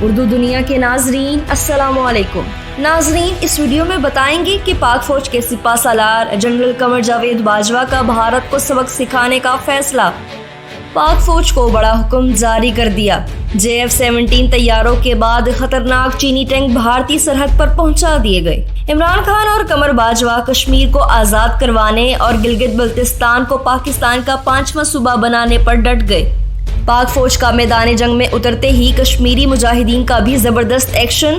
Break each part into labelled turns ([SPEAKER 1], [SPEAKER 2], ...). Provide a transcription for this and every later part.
[SPEAKER 1] اردو دنیا کے ناظرین السلام علیکم۔ ناظرین، اس ویڈیو میں بتائیں گے کہ پاک فوج کے سپہ سالار جنرل قمر جاوید باجوہ کا بھارت کو سبق سکھانے کا فیصلہ۔ پاک فوج کو بڑا حکم جاری کر دیا۔ JF-17 طیاروں کے بعد خطرناک چینی ٹینک بھارتی سرحد پر پہنچا دیے گئے۔ عمران خان اور قمر باجوہ کشمیر کو آزاد کروانے اور گلگت بلتستان کو پاکستان کا 5واں صوبہ بنانے پر ڈٹ گئے۔ پاک فوج کا میدان جنگ میں اترتے ہی کشمیری مجاہدین کا بھی زبردست ایکشن۔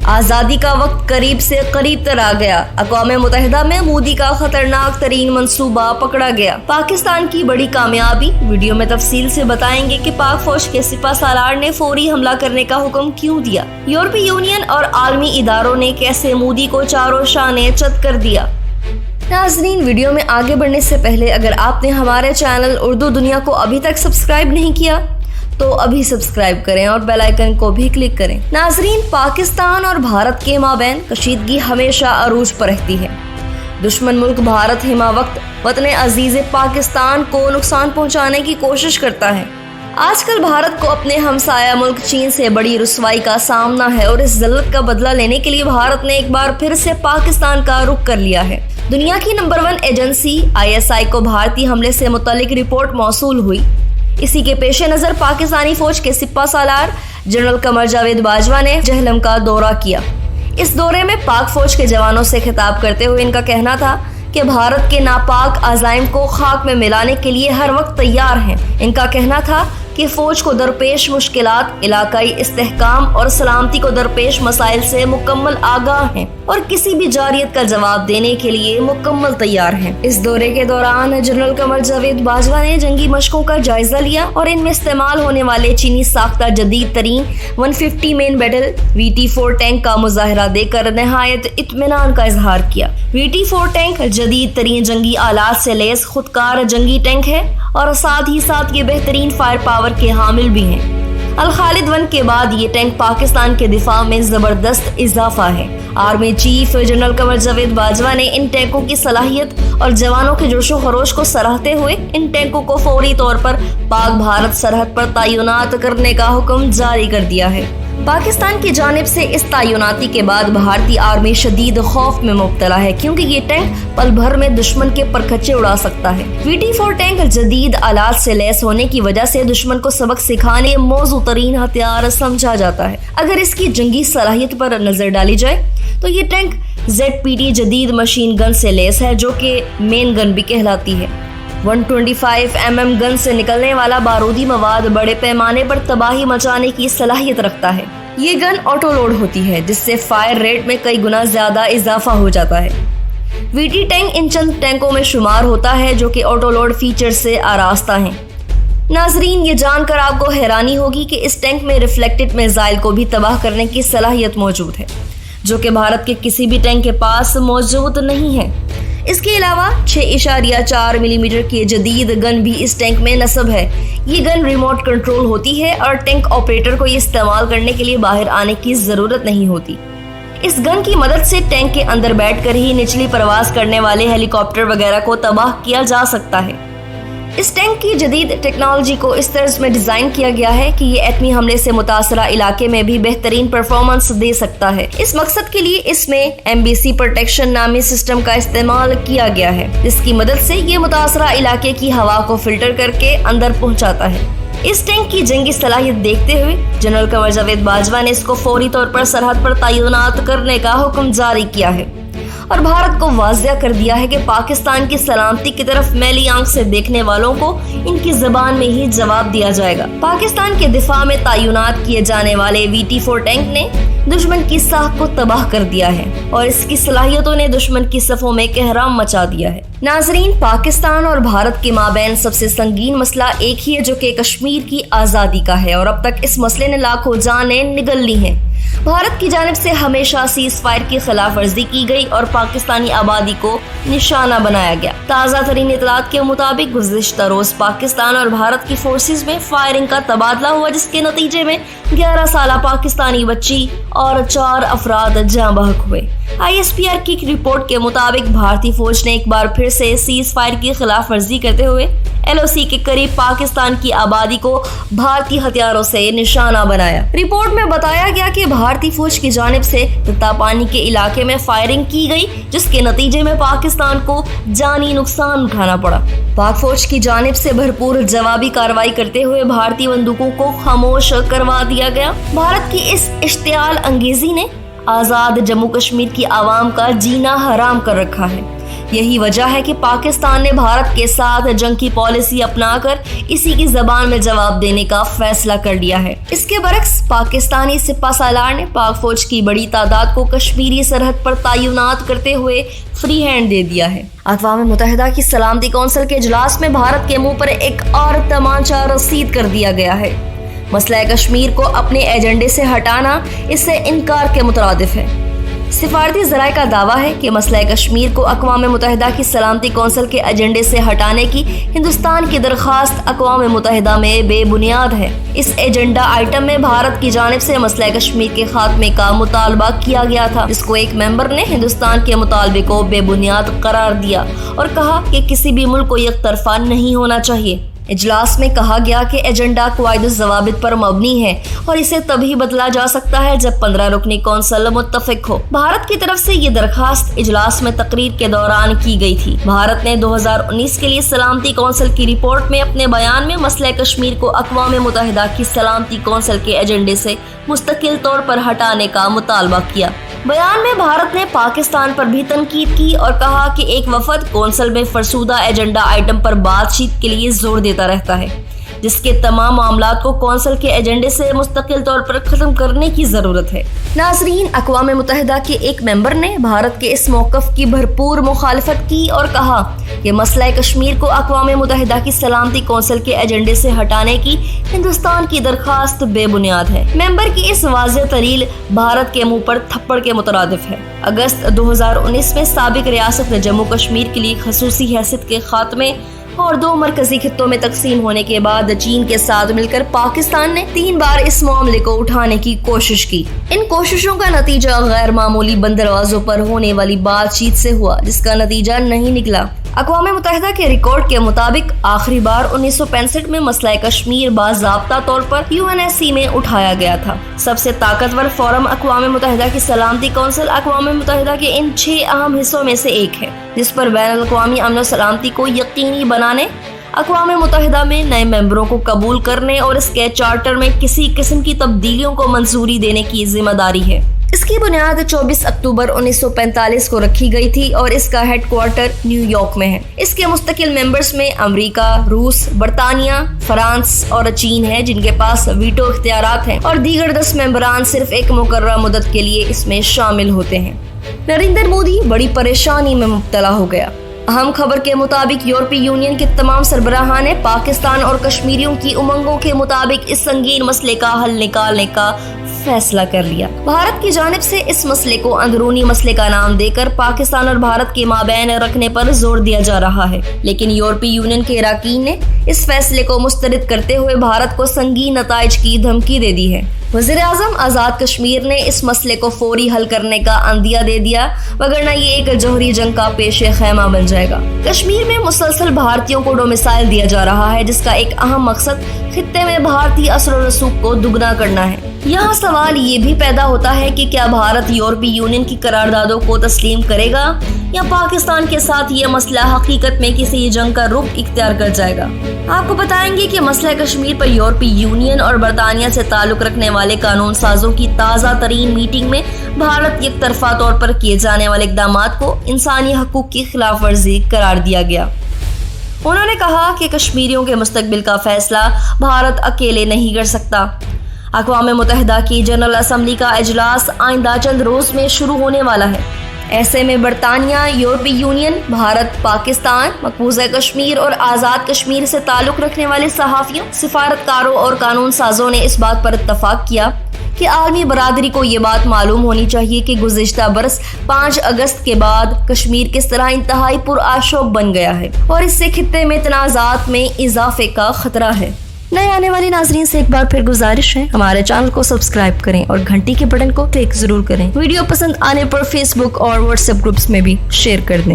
[SPEAKER 1] آزادی کا وقت قریب سے قریب تر آ گیا۔ اقوام متحدہ میں مودی کا خطرناک ترین منصوبہ پکڑا گیا۔ پاکستان کی بڑی کامیابی۔ ویڈیو میں تفصیل سے بتائیں گے کہ پاک فوج کے سپہ سالار نے فوری حملہ کرنے کا حکم کیوں دیا، یورپی یونین اور عالمی اداروں نے کیسے مودی کو چاروں شانے چت کر دیا۔ ناظرین، ویڈیو میں آگے بڑھنے سے پہلے اگر آپ نے ہمارے چینل اردو دنیا کو ابھی تک سبسکرائب نہیں کیا تو ابھی سبسکرائب کریں اور بیل آئیکن کو بھی کلک کریں۔ ناظرین، پاکستان اور بھارت کے مابین کشیدگی ہمیشہ عروج پر رہتی ہے۔ دشمن ملک بھارت ہمہ وقت وطن عزیز پاکستان کو نقصان پہنچانے کی کوشش کرتا ہے۔ آج کل بھارت کو اپنے ہمسایہ ملک چین سے بڑی رسوائی کا سامنا ہے اور اس ذلت کا بدلہ لینے کے لیے بھارت نے ایک بار پھر سے پاکستان کا رخ کر لیا ہے۔ دنیا کی نمبر 1 ایجنسی ISI کو بھارتی حملے سے متعلق رپورٹ موصول ہوئی۔ اسی کے پیش نظر پاکستانی فوج کے سپہ سالار جنرل قمر جاوید باجوہ نے جہلم کا دورہ کیا۔ اس دورے میں پاک فوج کے جوانوں سے خطاب کرتے ہوئے ان کا کہنا تھا کہ بھارت کے ناپاک عزائم کو خاک میں ملانے کے لیے ہر وقت تیار ہیں۔ ان کا کہنا تھا کہ فوج کو درپیش مشکلات، علاقائی استحکام اور سلامتی کو درپیش مسائل سے مکمل آگاہ ہیں اور کسی بھی جارحیت کا جواب دینے کے لیے مکمل تیار ہیں۔ اس دورے کے دوران جنرل قمر جاوید باجوہ نے جنگی مشقوں کا جائزہ لیا اور ان میں استعمال ہونے والے چینی ساختہ جدید ترین 150 مین بیٹل VT-4 ٹینک کا مظاہرہ دے کر نہایت اطمینان کا اظہار کیا۔ VT-4 ٹینک جدید ترین جنگی آلات سے لیس خودکار جنگی ٹینک ہے اور ساتھ ہی ساتھ یہ بہترین فائر پاور کے حامل بھی ہیں۔ الخالد 1 کے بعد یہ ٹینک پاکستان کے دفاع میں زبردست اضافہ ہے۔ Army chief general Qamar Javed Bajwa نے ان ٹینکوں کی صلاحیت اور جوانوں کے جوش و خروش کو سراہتے ہوئے ان ٹینکوں کو فوری طور پر پاک بھارت سرحد پر تعینات کرنے کا حکم جاری کر دیا ہے۔ پاکستان کی جانب سے اس تعیناتی کے بعد بھارتی آرمی شدید خوف میں مبتلا ہے کیونکہ یہ ٹینک پل بھر میں دشمن کے پرکھچے اڑا سکتا ہے۔ VT-4 ٹینک جدید آلات سے لیس ہونے کی وجہ سے دشمن کو سبق سکھانے موزوں ترین ہتھیار سمجھا جاتا ہے۔ اگر اس کی جنگی صلاحیت پر نظر ڈالی جائے تو یہ ٹینک ZPT جدید مشین گن سے لیس ہے جو کہ مین گن بھی کہلاتی ہے۔ 125 mm گن سے نکلنے والا بارودی مواد بڑے پیمانے پر تباہی مچانے کی صلاحیت رکھتا ہے۔ یہ گن آٹو لوڈ ہوتی ہے جس سے فائر ریٹ میں کئی گنا زیادہ اضافہ ہو جاتا ہے۔ VT ٹینک ان چند ٹینکوں میں شمار ہوتا ہے جو کہ آٹو لوڈ فیچر سے آراستہ ہیں۔ ناظرین، یہ جان کر آپ کو حیرانی ہوگی کہ اس ٹینک میں ریفلیکٹڈ میزائل کو بھی تباہ کرنے کی صلاحیت موجود ہے جو کہ بھارت کے کسی بھی ٹینک کے پاس موجود نہیں ہے۔ اس کے علاوہ 6.4 ملی میٹر کی جدید گن بھی اس ٹینک میں نصب ہے۔ یہ گن ریموٹ کنٹرول ہوتی ہے اور ٹینک آپریٹر کو یہ استعمال کرنے کے لیے باہر آنے کی ضرورت نہیں ہوتی۔ اس گن کی مدد سے ٹینک کے اندر بیٹھ کر ہی نچلی پرواز کرنے والے ہیلی کاپٹر وغیرہ کو تباہ کیا جا سکتا ہے۔ اس ٹینک کی جدید ٹیکنالوجی کو اس طرز میں ڈیزائن کیا گیا ہے کہ یہ ایٹمی حملے سے متاثرہ علاقے میں بھی بہترین پرفارمنس دے سکتا ہے۔ اس مقصد کے لیے اس میں MBC پروٹیکشن نامی سسٹم کا استعمال کیا گیا ہے جس کی مدد سے یہ متاثرہ علاقے کی ہوا کو فلٹر کر کے اندر پہنچاتا ہے۔ اس ٹینک کی جنگی صلاحیت دیکھتے ہوئے جنرل قمر جاوید باجوہ نے اس کو فوری طور پر سرحد پر تعینات کرنے کا حکم جاری کیا ہے اور بھارت کو واضح کر دیا ہے کہ پاکستان کی سلامتی کی طرف میلی آنکھ سے دیکھنے والوں کو ان کی زبان میں ہی جواب دیا جائے گا۔ پاکستان کے دفاع میں تعینات کیے جانے والے VT-4 ٹینک نے دشمن کی ساکھ کو تباہ کر دیا ہے اور اس کی صلاحیتوں نے دشمن کی صفوں میں کہرام مچا دیا ہے۔ ناظرین، پاکستان اور بھارت کے مابین سب سے سنگین مسئلہ ایک ہی ہے جو کہ کشمیر کی آزادی کا ہے اور اب تک اس مسئلے نے لاکھوں جانیں نگل لی ہیں۔ بھارت کی جانب سے ہمیشہ سیز فائر کی خلاف ورزی کی گئی اور پاکستانی آبادی کو نشانہ بنایا گیا۔ تازہ ترین اطلاعات کے مطابق گزشتہ روز پاکستان اور بھارت کی فورسز میں فائرنگ کا تبادلہ ہوا جس کے نتیجے میں 11 سالہ پاکستانی بچی اور 4 افراد جاں بحق ہوئے۔ ISPR کی رپورٹ کے مطابق بھارتی فوج نے ایک بار پھر سے سیز فائر کی خلاف ورزی کرتے ہوئے LOC के करीब पाकिस्तान की आबादी को भारतीय हथियारों से निशाना बनाया। रिपोर्ट में बताया गया कि भारतीय फौज की जानिब से तत्तापानी के इलाके में फायरिंग की गई, जिसके नतीजे में पाकिस्तान को जानी नुकसान उठाना पड़ा। पाक फौज की जानिब से भरपूर जवाबी कार्रवाई करते हुए भारतीय बंदूकों को खामोश करवा दिया गया। भारत की इस इश्तियाल अंगेजी ने आजाद जम्मू कश्मीर की आवाम का जीना हराम कर रखा है। यही वजह है कि पाकिस्तान ने भारत के साथ जंग की पॉलिसी अपनाकर इसी की जबान में जवाब देने का फैसला कर लिया है। इसके बरक्स पाकिस्तानी सिपा सालार ने पाक फौज की बड़ी तादाद को कश्मीरी सरहद पर तैनात करते हुए फ्री हैंड दे दिया है। अक़वाम मुत्तहिदा की सलामती कौंसिल के इजलास में भारत के मुंह पर एक और तमाचा रसीद कर दिया गया है। मसला कश्मीर को अपने एजेंडे से हटाना इससे इनकार के मुतरादिफ है। सिफारती ज़राए का दावा है कि मसला कश्मीर को अक़वाम मुत्तहिदा की सलामती कौंसिल के एजेंडे से हटाने की हिंदुस्तान की दरख्वास्त अक़वाम मुत्तहिदा में बेबुनियाद है। इस एजेंडा आइटम में भारत की जानिब से मसला कश्मीर के खात्मे का मुतालबा किया गया था, जिसको एक मेंबर ने हिंदुस्तान के मुतालबे को बेबुनियाद करार दिया और कहा कि किसी भी मुल्क को एक तरफा नहीं होना चाहिए। इजलास में कहा गया कि एजेंडा क़वाइद ज़वाबित पर मबनी है और इसे तभी बदला जा सकता है जब 15 रुकनी कौंसिल मुत्तफिक हो। भारत की तरफ से ये दरखास्त इजलास में तकरीर के दौरान की गई थी। भारत ने 2019 के लिए सलामती कौंसिल की रिपोर्ट में अपने बयान में मसला कश्मीर को अक़वाम मुत्तहिदा की सलामती कौंसिल के एजेंडे से मुस्तकिल तौर पर हटाने का मुतालबा किया। बयान में भारत ने पाकिस्तान पर भी तनकीद की और कहा कि एक वफद कौंसिल में फरसूदा एजेंडा आइटम पर बातचीत के लिए जोर देता रहता है, जिसके तमाम मामलात को कौंसिल के एजेंडे से मुस्तकिल तौर पर खत्म करने की जरूरत है। नाज़रीन, अक़वाम मुत्तहिदा के एक मेंबर ने भारत के इस मौक़िफ़ की भरपूर मुखालफत की और कहा कि मसला कश्मीर को अक़वाम मुत्तहिदा की सलामती कौंसिल के एजेंडे से हटाने की हिंदुस्तान की दरख्वास्त बेबुनियाद है। मेंबर की इस वाज़ेह दलील भारत के मुंह पर थप्पड़ के मुतरादिफ है। अगस्त 2019 में साबिक रियासत जम्मू कश्मीर के लिए खसूसी हैसियत के खात्मे और 2 मरकजी खित्तों में तकसीम होने के बाद चीन के साथ मिलकर पाकिस्तान ने 3 बार इस मामले को उठाने की कोशिश की। इन कोशिशों का नतीजा गैर मामूली बंदरवाजों पर होने वाली बातचीत से हुआ, जिसका नतीजा नहीं निकला। अक़वाम मुत्तहिदा के रिकॉर्ड के मुताबिक आखिरी बार 1965 में मसला कश्मीर बाज़ाब्ता तौर पर UNSC में उठाया गया था। सबसे ताकतवर फोरम अक़वाम मुत्तहिदा की सलामती कौंसिल अक़वाम मुत्तहिदा के इन 6 अहम हिस्सों में से एक है, जिस पर बैनुल-अक़वामी अमन और सलामती को यकीनी बनाने, अक़वाम मुत्तहिदा में नए मेंबरों को कबूल करने और इसके चार्टर में किसी किस्म की तब्दीलियों को मंजूरी देने की जिम्मेदारी है। इसकी बुनियाद 24 अक्टूबर 1945 को रखी गई थी और इसका हेडक्वार्टर न्यूयॉर्क में है। इसके मुस्तकिल मेंबर्स में अमेरिका, रूस, बरतानिया, फ्रांस और चीन है, जिनके पास वीटो इख्तियारात हैं, और दीगर 10 मेंबरान सिर्फ एक मुकर्रर मुद्दत के लिए इसमें शामिल होते हैं। नरेंद्र मोदी बड़ी परेशानी में मुब्तला हो गया। अहम खबर के मुताबिक यूरोपीय यूनियन के तमाम सरबराहान ने पाकिस्तान और कश्मीरियों की उमंगों के मुताबिक इस संगीन मसले का हल निकालने का फैसला कर लिया। भारत की जानिब से इस मसले को अंदरूनी मसले का नाम देकर पाकिस्तान और भारत के माबैन रखने पर जोर दिया जा रहा है, लेकिन यूरोपीय यूनियन के अरकान ने इस फैसले को मुस्तरद करते हुए भारत को संगीन नताइज की धमकी दे दी है। वज़ीर-ए-आज़म आज़ाद कश्मीर ने इस मसले को फौरी हल करने का अंदिया दे दिया, वगरना ये एक जौहरी जंग का पेशे खैमा बन जाएगा। कश्मीर में मुसलसल भारतीयों को डोमिसाइल दिया जा रहा है, जिसका एक अहम मकसद खित्ते में भारतीय असर और रसूख को दुगना करना है। यहाँ सवाल ये भी पैदा होता है कि क्या भारत यूरोपीय यूनियन की करारदादों को तस्लीम करेगा या पाकिस्तान के साथ ये मसला हकीकत में किसी जंग का रुख इख्तियार कर जाएगा। आपको बताएंगे कि मसला कश्मीर पर यूरोपीय यूनियन और बरतानिया से ताल्लुक रखने वाले कानून साजों की ताज़ा तरीन मीटिंग में भारत एक तरफा तौर पर किए जाने वाले इक़दामात को इंसानी हकूक़ की खिलाफ वर्जी करार दिया गया। उन्होंने कहा कि कश्मीरियों के मुस्तकबिल का फैसला भारत अकेले नहीं कर सकता। अक़वाम मुत्तहिदा की जनरल असम्बली का इजलास आइंदा चंद रोज में शुरू होने वाला है। ऐसे में बरतानिया, यूरोपीय यूनियन, भारत, पाकिस्तान, मकबूजा कश्मीर और आज़ाद कश्मीर से ताल्लुक़ रखने वाले सहाफ़ियों, सिफारतकारों और कानून साजों ने इस बात पर इत्तफ़ाक़ किया कि आलमी बरादरी को ये बात मालूम होनी चाहिए कि गुज़िश्ता बरस 5 अगस्त के बाद कश्मीर किस तरह इंतहाई पुरआशोब बन गया है और इससे खित्ते में तनाज़ात में इजाफे का खतरा है। नए आने वाले नाजरीन से एक बार फिर गुजारिश है, हमारे चैनल को सब्सक्राइब करें और घंटी के बटन को क्लिक जरूर करें। वीडियो पसंद आने पर फेसबुक और व्हाट्सएप ग्रुप्स में भी शेयर कर दें।